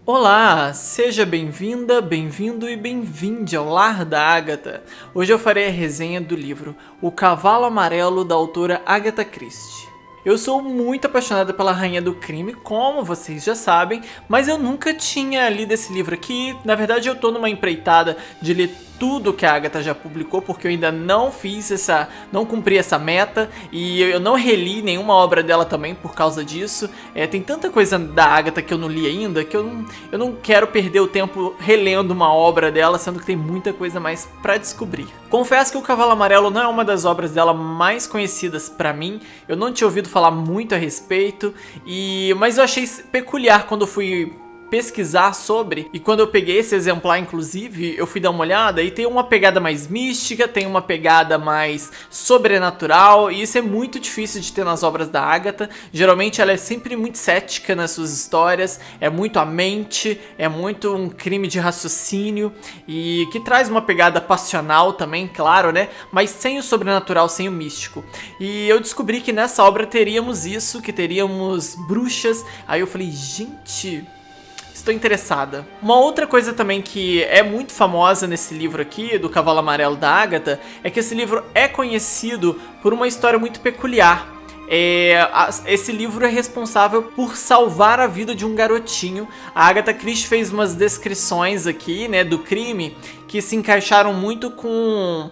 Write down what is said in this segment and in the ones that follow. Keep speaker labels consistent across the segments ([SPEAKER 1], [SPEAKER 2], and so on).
[SPEAKER 1] Olá, seja bem-vinda, bem-vindo e bem-vinde ao Lar da Agatha. Hoje eu farei a resenha do livro O Cavalo Amarelo, da autora Agatha Christie. Eu sou muito apaixonada pela Rainha do Crime, como vocês já sabem, mas eu nunca tinha lido esse livro aqui. Na verdade, eu tô numa empreitada de ler tudo que a Agatha já publicou, porque eu ainda não cumpri essa meta e eu não reli nenhuma obra dela também por causa disso. Tem tanta coisa da Agatha que eu não li ainda que eu não quero perder o tempo relendo uma obra dela, sendo que tem muita coisa mais pra descobrir. Confesso que O Cavalo Amarelo não é uma das obras dela mais conhecidas pra mim, eu não tinha ouvido falar muito a respeito, mas eu achei peculiar quando eu fui pesquisar sobre, e quando eu peguei esse exemplar, inclusive, eu fui dar uma olhada e tem uma pegada mais mística, tem uma pegada mais sobrenatural, e isso é muito difícil de ter nas obras da Agatha. Geralmente ela é sempre muito cética nas suas histórias, é muito a mente, é muito um crime de raciocínio, e que traz uma pegada passional também, claro, né, mas sem o sobrenatural, sem o místico. E eu descobri que nessa obra teríamos isso, que teríamos bruxas. Aí eu falei, gente, estou interessada. Uma outra coisa também que é muito famosa nesse livro aqui, do Cavalo Amarelo da Agatha, é que esse livro é conhecido por uma história muito peculiar. Esse livro é responsável por salvar a vida de um garotinho. A Agatha Christie fez umas descrições aqui, né, do crime que se encaixaram muito com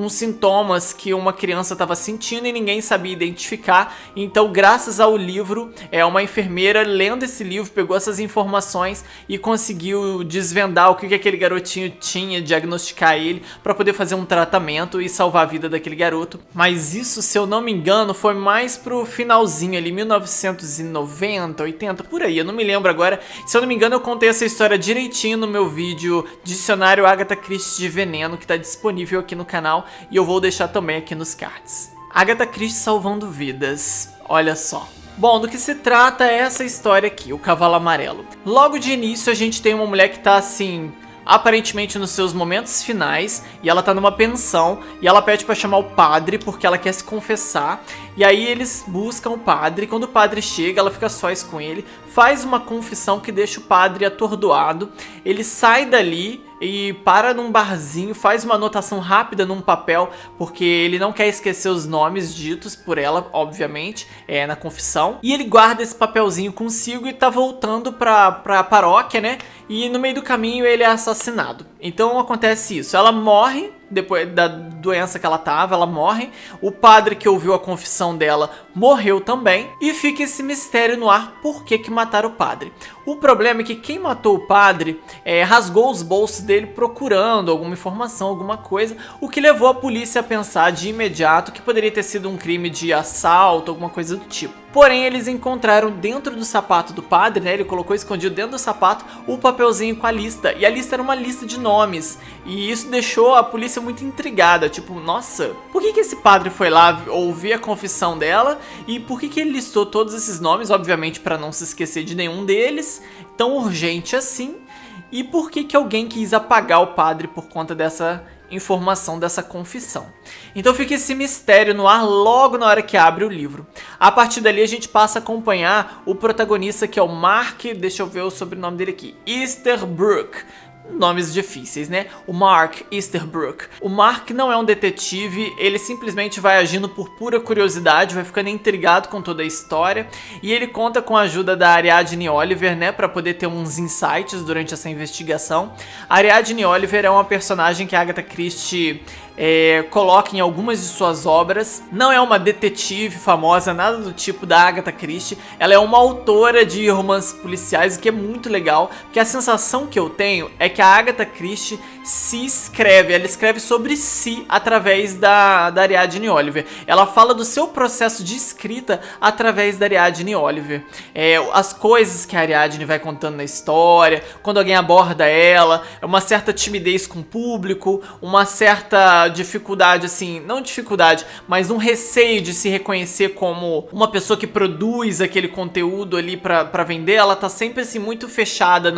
[SPEAKER 1] sintomas que uma criança estava sentindo e ninguém sabia identificar. Então, graças ao livro, uma enfermeira lendo esse livro pegou essas informações e conseguiu desvendar o que aquele garotinho tinha, diagnosticar ele para poder fazer um tratamento e salvar a vida daquele garoto. Mas isso, se eu não me engano, foi mais pro finalzinho ali, 1990, 80, por aí, eu não me lembro agora. Se eu não me engano, eu contei essa história direitinho no meu vídeo Dicionário Agatha Christie de Veneno, que está disponível aqui no canal, e eu vou deixar também aqui nos cards. Agatha Christie salvando vidas, olha só. Bom, do que se trata é essa história aqui, O Cavalo Amarelo. Logo de início a gente tem uma mulher que tá assim, aparentemente nos seus momentos finais, e ela tá numa pensão, e ela pede pra chamar o padre porque ela quer se confessar. E aí eles buscam o padre, quando o padre chega, ela fica sós com ele, faz uma confissão que deixa o padre atordoado. Ele sai dali e para num barzinho, faz uma anotação rápida num papel, porque ele não quer esquecer os nomes ditos por ela, obviamente, na confissão. E ele guarda esse papelzinho consigo e tá voltando pra paróquia, né? E no meio do caminho ele é assassinado. Então acontece isso, ela morre depois da doença que ela tava, ela morre. O padre que ouviu a confissão dela morreu também. E fica esse mistério no ar, por que mataram o padre. O problema é que quem matou o padre rasgou os bolsos dele procurando alguma informação, alguma coisa, o que levou a polícia a pensar de imediato que poderia ter sido um crime de assalto, alguma coisa do tipo. Porém, eles encontraram dentro do sapato do padre, né, ele colocou escondido dentro do sapato o papelzinho com a lista, e a lista era uma lista de nomes, e isso deixou a polícia muito intrigada, tipo, nossa, por que esse padre foi lá ouvir a confissão dela, e por que ele listou todos esses nomes, obviamente para não se esquecer de nenhum deles, tão urgente assim, e por que alguém quis apagar o padre por conta dessa informação, dessa confissão. Então fica esse mistério no ar logo na hora que abre o livro. A partir dali a gente passa a acompanhar o protagonista, que é o Mark, deixa eu ver o sobrenome dele aqui, Easterbrook. Nomes difíceis, né? O Mark Easterbrook. O Mark não é um detetive, ele simplesmente vai agindo por pura curiosidade, vai ficando intrigado com toda a história, e ele conta com a ajuda da Ariadne Oliver, né, para poder ter uns insights durante essa investigação. A Ariadne Oliver é uma personagem que a Agatha Christie coloca em algumas de suas obras. Não é uma detetive famosa, nada do tipo da Agatha Christie. Ela é uma autora de romances policiais, o que é muito legal, porque a sensação que eu tenho é que a Agatha Christie ela escreve sobre si através da Ariadne Oliver. Ela fala do seu processo de escrita através da Ariadne Oliver. As coisas que a Ariadne vai contando na história, quando alguém aborda ela, uma certa timidez com o público, uma certa dificuldade, assim, não dificuldade, mas um receio de se reconhecer como uma pessoa que produz aquele conteúdo ali pra vender. Ela tá sempre, assim, muito fechada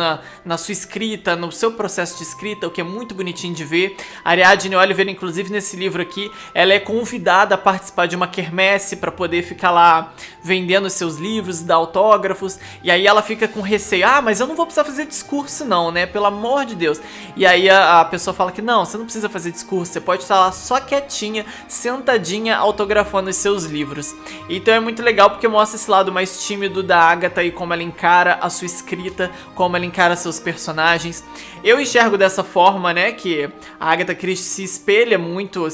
[SPEAKER 1] na sua escrita, no seu processo de escrita, o que é muito bonitinho de ver. A Ariadne Oliver, inclusive, nesse livro aqui, ela é convidada a participar de uma quermesse pra poder ficar lá vendendo seus livros, dar autógrafos, e aí ela fica com receio, mas eu não vou precisar fazer discurso não, né, pelo amor de Deus. E aí a pessoa fala que não, você não precisa fazer discurso, você pode estar lá só quietinha, sentadinha, autografando os seus livros. Então é muito legal porque mostra esse lado mais tímido da Agatha e como ela encara a sua escrita, como ela encara seus personagens. Eu enxergo dessa forma, né, que a Agatha Christie se espelha muito,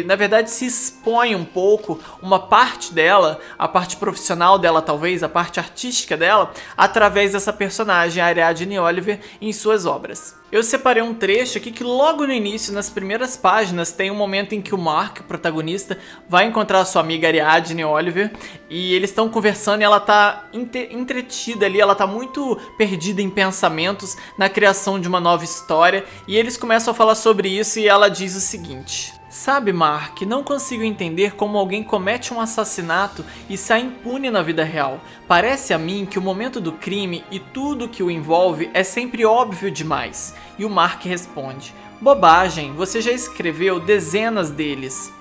[SPEAKER 1] na verdade se expõe um pouco, uma parte dela, a parte profissional dela talvez, a parte artística dela, através dessa personagem, a Ariadne Oliver, em suas obras. Eu separei um trecho aqui que logo no início, nas primeiras páginas, tem um momento em que o Mark, o protagonista, vai encontrar a sua amiga Ariadne Oliver e eles estão conversando e ela tá entretida ali, ela tá muito perdida em pensamentos na criação de uma nova história e eles começam a falar sobre isso e ela diz o seguinte: sabe, Mark, não consigo entender como alguém comete um assassinato e sai impune na vida real. Parece a mim que o momento do crime e tudo que o envolve é sempre óbvio demais. E o Mark responde: bobagem, você já escreveu dezenas deles.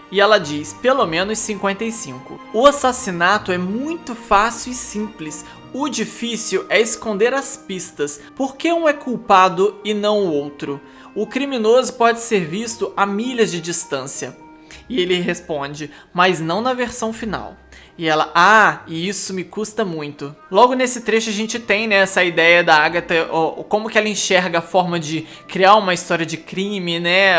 [SPEAKER 1] E ela diz, pelo menos 55. O assassinato é muito fácil e simples. O difícil é esconder as pistas. Por que um é culpado e não o outro? O criminoso pode ser visto a milhas de distância. E ele responde, mas não na versão final. E ela, e isso me custa muito. Logo nesse trecho a gente tem, né, essa ideia da Agatha, como que ela enxerga a forma de criar uma história de crime, né,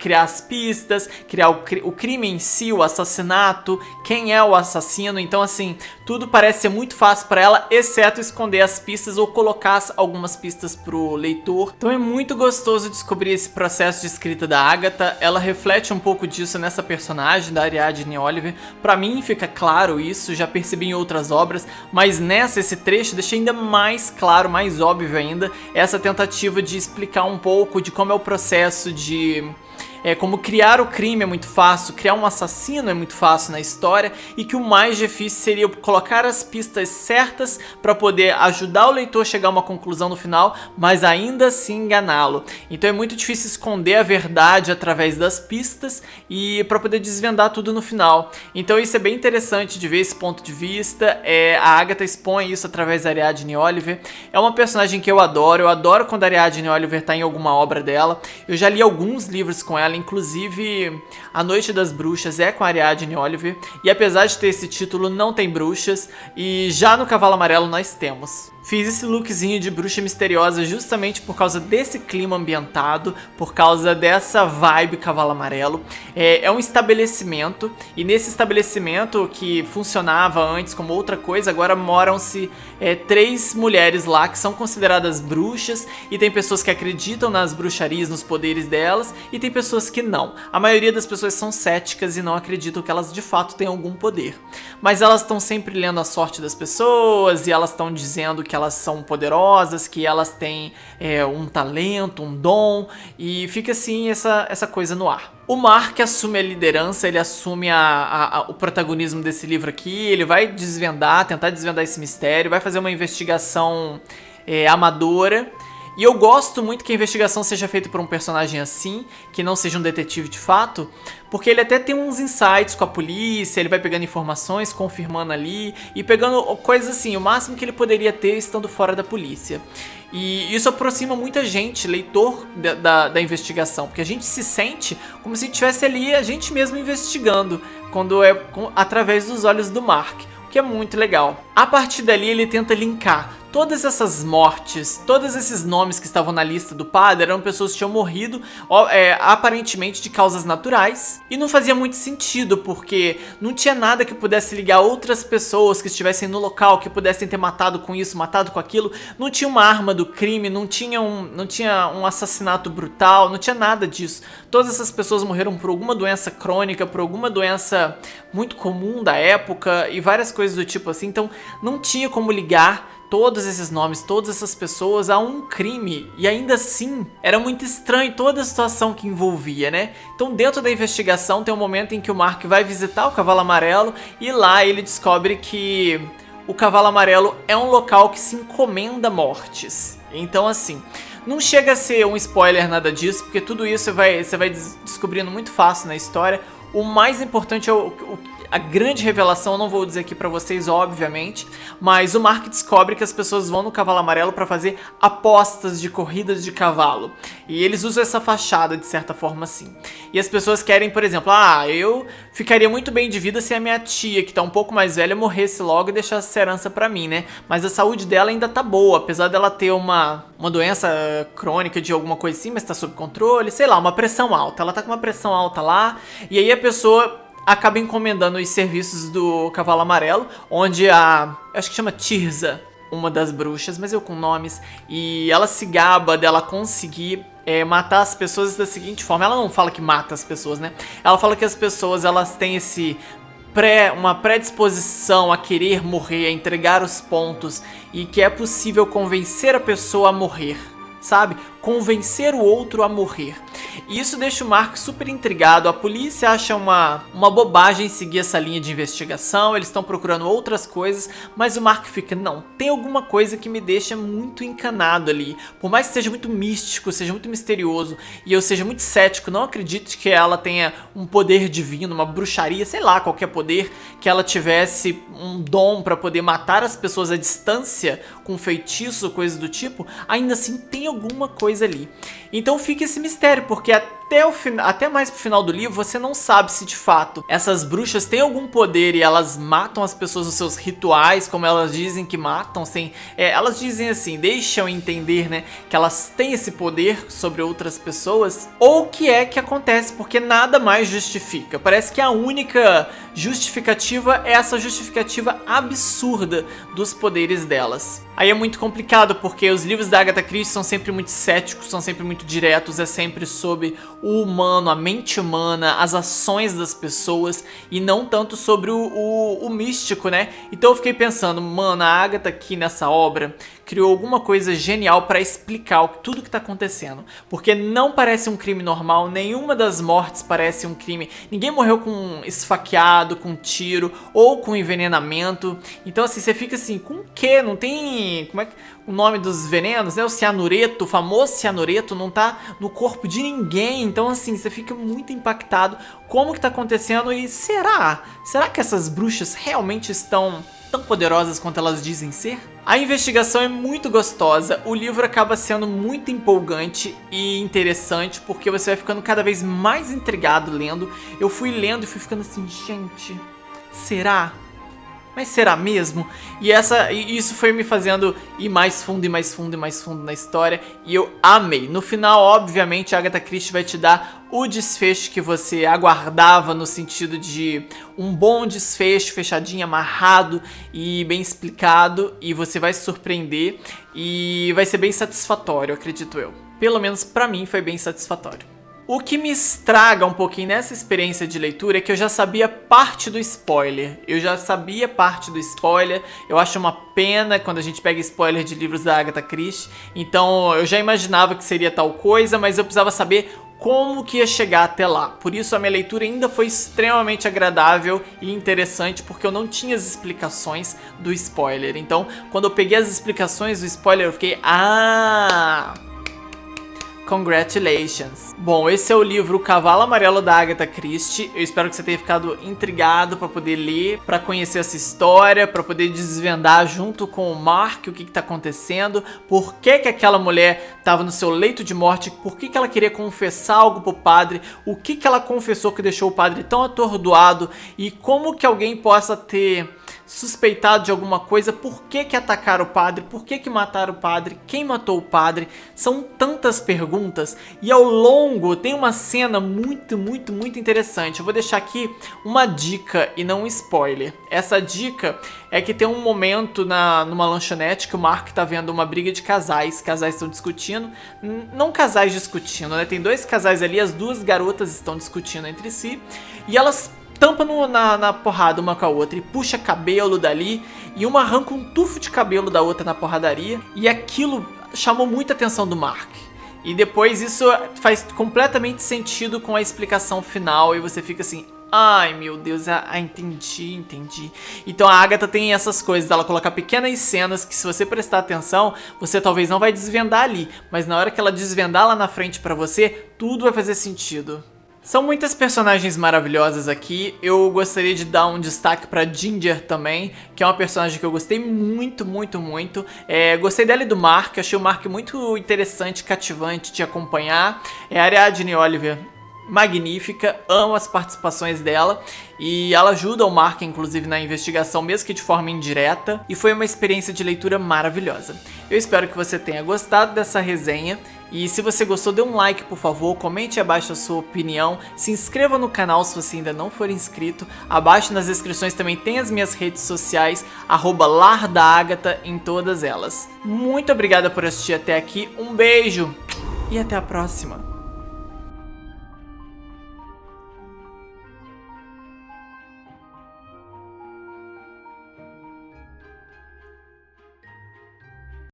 [SPEAKER 1] criar as pistas, criar o crime em si, o assassinato, quem é o assassino. Então, assim, tudo parece ser muito fácil para ela, exceto esconder as pistas ou colocar algumas pistas pro leitor. Então é muito gostoso descobrir esse processo de escrita da Agatha. Ela reflete um pouco disso nessa personagem da Ariadne Oliver. Pra mim fica claro isso, já percebi em outras obras, mas esse trecho deixa ainda mais claro, mais óbvio ainda, essa tentativa de explicar um pouco de como é o processo de... como criar o crime é muito fácil, criar um assassino é muito fácil na história e que o mais difícil seria colocar as pistas certas para poder ajudar o leitor a chegar a uma conclusão no final, mas ainda assim enganá-lo. Então é muito difícil esconder a verdade através das pistas e para poder desvendar tudo no final. Então isso é bem interessante de ver esse ponto de vista. A Agatha expõe isso através da Ariadne Oliver. É uma personagem que eu adoro quando a Ariadne Oliver está em alguma obra dela. Eu já li alguns livros com ela, inclusive A Noite das Bruxas é com a Ariadne Oliver, e apesar de ter esse título não tem bruxas, e já no Cavalo Amarelo nós temos. Fiz esse lookzinho de bruxa misteriosa justamente por causa desse clima ambientado, por causa dessa vibe Cavalo Amarelo. É um estabelecimento, e nesse estabelecimento que funcionava antes como outra coisa, agora moram-se 3 mulheres lá que são consideradas bruxas, e tem pessoas que acreditam nas bruxarias, nos poderes delas, e tem pessoas que não. A maioria das pessoas são céticas e não acreditam que elas de fato têm algum poder. Mas elas estão sempre lendo a sorte das pessoas, e elas estão dizendo que elas são poderosas, que elas têm um talento, um dom, e fica assim essa coisa no ar. O Mark assume a liderança, ele assume o protagonismo desse livro aqui, ele vai tentar desvendar esse mistério, vai fazer uma investigação amadora. E eu gosto muito que a investigação seja feita por um personagem assim, que não seja um detetive de fato, porque ele até tem uns insights com a polícia, ele vai pegando informações, confirmando ali, e pegando coisas assim, o máximo que ele poderia ter estando fora da polícia. E isso aproxima muita gente, leitor da investigação, porque a gente se sente como se estivesse ali a gente mesmo investigando, quando através dos olhos do Mark, o que é muito legal. A partir dali ele tenta linkar todas essas mortes, todos esses nomes que estavam na lista do padre eram pessoas que tinham morrido aparentemente de causas naturais, e não fazia muito sentido porque não tinha nada que pudesse ligar outras pessoas que estivessem no local, que pudessem ter matado com isso, matado com aquilo. Não tinha uma arma do crime, não tinha um assassinato brutal, não tinha nada disso. Todas essas pessoas morreram por alguma doença crônica, por alguma doença muito comum da época e várias coisas do tipo assim, então não tinha como ligar todos esses nomes, todas essas pessoas a um crime. E ainda assim, era muito estranho toda a situação que envolvia, né? Então dentro da investigação tem um momento em que o Mark vai visitar o Cavalo Amarelo e lá ele descobre que o Cavalo Amarelo é um local que se encomenda mortes. Então assim, não chega a ser um spoiler nada disso, porque tudo isso você vai descobrindo muito fácil na história. O mais importante é a grande revelação, eu não vou dizer aqui pra vocês, obviamente, mas o Mark descobre que as pessoas vão no Cavalo Amarelo pra fazer apostas de corridas de cavalo. E eles usam essa fachada de certa forma assim. E as pessoas querem, por exemplo, eu ficaria muito bem de vida se a minha tia, que tá um pouco mais velha, morresse logo e deixasse essa herança pra mim, né? Mas a saúde dela ainda tá boa, apesar dela ter uma doença crônica de alguma coisa assim, mas tá sob controle, sei lá, uma pressão alta. Ela tá com uma pressão alta lá, e aí a pessoa acaba encomendando os serviços do Cavalo Amarelo, onde acho que chama Tirza, uma das bruxas, mas eu com nomes, e ela se gaba dela conseguir matar as pessoas da seguinte forma. Ela não fala que mata as pessoas, né? Ela fala que as pessoas, elas têm uma predisposição a querer morrer, a entregar os pontos, e que é possível convencer a pessoa a morrer, sabe? Convencer o outro a morrer. E isso deixa o Mark super intrigado. A polícia acha uma bobagem seguir essa linha de investigação, eles estão procurando outras coisas, mas o Mark fica, não, tem alguma coisa que me deixa muito encanado ali. Por mais que seja muito místico, seja muito misterioso, e eu seja muito cético, não acredito que ela tenha um poder divino, uma bruxaria, sei lá, qualquer poder, que ela tivesse um dom pra poder matar as pessoas à distância, com feitiço, coisa do tipo, ainda assim tem alguma coisa ali. Então fica esse mistério, porque até mais pro final do livro você não sabe se de fato essas bruxas têm algum poder e elas matam as pessoas nos seus rituais, como elas dizem que matam, elas dizem assim, deixam entender, né, que elas têm esse poder sobre outras pessoas, ou o que é que acontece, porque nada mais justifica. Parece que a única justificativa é essa justificativa absurda dos poderes delas. Aí é muito complicado, porque os livros da Agatha Christie são sempre muito céticos, são sempre muito diretos, é sempre sobre o humano, a mente humana, as ações das pessoas, e não tanto sobre o místico, né? Então eu fiquei pensando, mano, a Agatha aqui nessa obra criou alguma coisa genial pra explicar tudo que tá acontecendo, porque não parece um crime normal, nenhuma das mortes parece um crime, ninguém morreu com esfaqueado, com tiro ou com envenenamento. Então assim, você fica assim, com o quê? Não tem, como é que o nome dos venenos, né? O cianureto, o famoso cianureto não tá no corpo de ninguém. Então assim, você fica muito impactado como que tá acontecendo. E será que essas bruxas realmente estão tão poderosas quanto elas dizem ser? A investigação é muito gostosa, o livro acaba sendo muito empolgante e interessante, porque você vai ficando cada vez mais intrigado lendo. Eu fui lendo e fui ficando assim, gente, será? Mas será mesmo? E isso foi me fazendo ir mais fundo e mais fundo e mais fundo na história, e eu amei. No final, obviamente, a Agatha Christie vai te dar o desfecho que você aguardava, no sentido de um bom desfecho, fechadinho, amarrado e bem explicado, e você vai se surpreender e vai ser bem satisfatório, acredito eu. Pelo menos pra mim foi bem satisfatório. O que me estraga um pouquinho nessa experiência de leitura é que eu já sabia parte do spoiler. Eu acho uma pena quando a gente pega spoiler de livros da Agatha Christie. Então eu já imaginava que seria tal coisa, mas eu precisava saber como que ia chegar até lá. Por isso a minha leitura ainda foi extremamente agradável e interessante, porque eu não tinha as explicações do spoiler. Então quando eu peguei as explicações do spoiler eu fiquei, congratulations. Bom, esse é o livro O Cavalo Amarelo da Agatha Christie. Eu espero que você tenha ficado intrigado para poder ler, para conhecer essa história, para poder desvendar junto com o Mark o que está acontecendo, por que aquela mulher estava no seu leito de morte, por que ela queria confessar algo pro padre, o que ela confessou que deixou o padre tão atordoado, e como que alguém possa ter suspeitado de alguma coisa, por que atacaram o padre, por que mataram o padre, quem matou o padre. São tantas perguntas, e ao longo tem uma cena muito interessante. Eu vou deixar aqui uma dica e não um spoiler. Essa dica é que tem um momento numa lanchonete que o Mark tá vendo uma briga de casais estão discutindo, não casais discutindo, né? Tem dois casais ali, as duas garotas estão discutindo entre si, e elas tampa na porrada uma com a outra e puxa cabelo dali, e uma arranca um tufo de cabelo da outra na porradaria, e aquilo chamou muita atenção do Mark. E depois isso faz completamente sentido com a explicação final, e você fica assim, ai meu Deus, entendi. Então a Agatha tem essas coisas, ela coloca pequenas cenas que, se você prestar atenção, você talvez não vai desvendar ali, mas na hora que ela desvendar lá na frente pra você, tudo vai fazer sentido. São muitas personagens maravilhosas aqui. Eu gostaria de dar um destaque pra Ginger também, que é uma personagem que eu gostei muito. Gostei dela e do Mark, achei o Mark muito interessante, cativante de acompanhar. A Ariadne Oliver, magnífica, amo as participações dela, e ela ajuda o Mark, inclusive, na investigação, mesmo que de forma indireta, e foi uma experiência de leitura maravilhosa. Eu espero que você tenha gostado dessa resenha, e se você gostou, dê um like, por favor, comente abaixo a sua opinião, se inscreva no canal se você ainda não for inscrito, abaixo nas descrições também tem as minhas redes sociais, @lardaagatha em todas elas. Muito obrigada por assistir até aqui, um beijo e até a próxima!